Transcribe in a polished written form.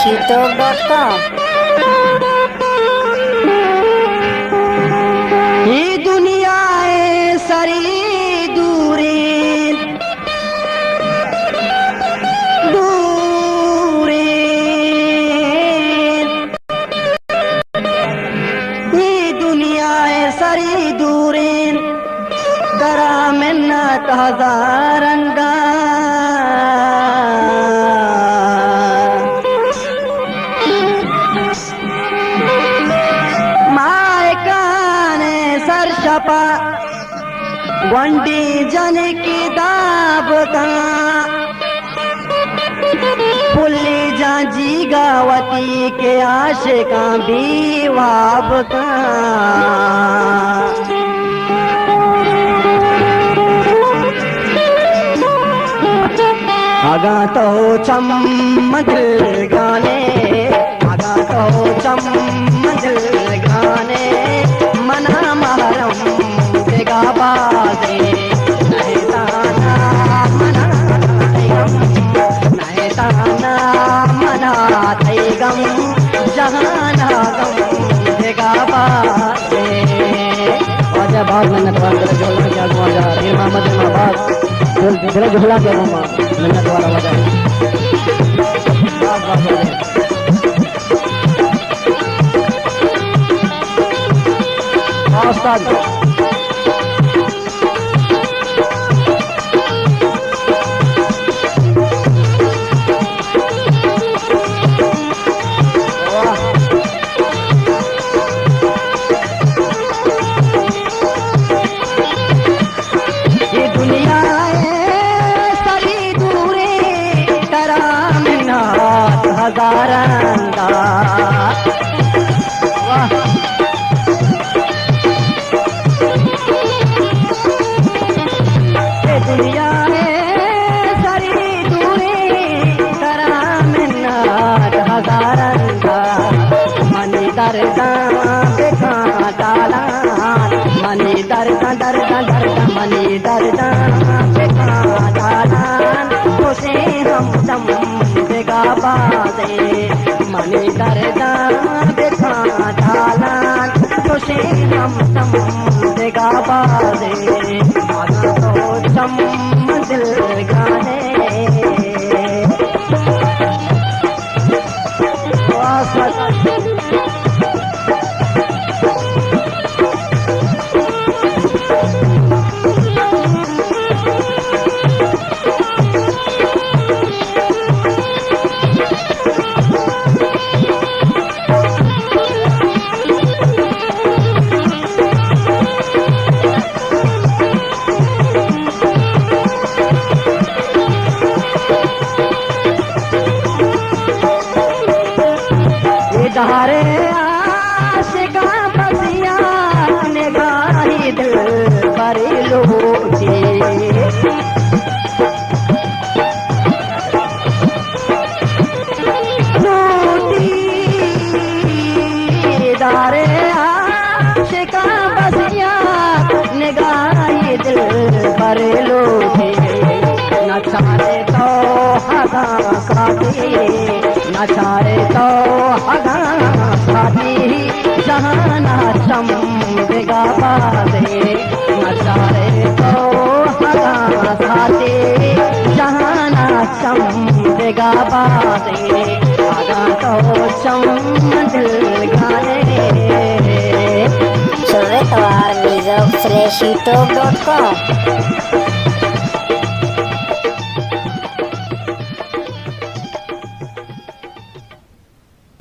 youtube.com ये दुनिया है सारी दूरी दूरी, ये दुनिया है सारी दूरी, दरा मिन्नत हजारंगा वंडी जन की दाबता पुल्ली जाजी गावती के आशिका भी वाबता आगा तो चम्मदिल गाने, आगा तो चम्मदिल गाने, मना महरम देगा बाजे नहीं ताना मना गम, नहीं ताना मना गम, जहाना गम देगा बाजे। और जब बात मैंने तो बात झोला क्या जा रे मोहम्मद बात झोला झोला क्या मामा मैंने तो वाला वजह उस्ताद हजारंगा दुनिया में सारी दूरी करा मिन्नत हजारंगा, मनी दर्दा देखा डाला, मनी दर्दा दर्दा दर्दा मनी दर्दा देखा डाला, उसे हम दम देगा बाजे, मनी दर्दा देखा डाला, उसे हम दम देगा बाजे। आगा तो चम्मदिल गाने धारे आशिका बसिया निगाही दिल बड़ी लोटी, लूटी धारे आशिका बसिया निगाही दिल बड़ी लोटी, नचारे तो हगा साथी, नचारे तो हगा साथी, जहाना चम देगा बाजे, नचारे तो हगा साथी, जहाना चम देगा बाजे। आगा तो चम्मदिल गाने youtube.com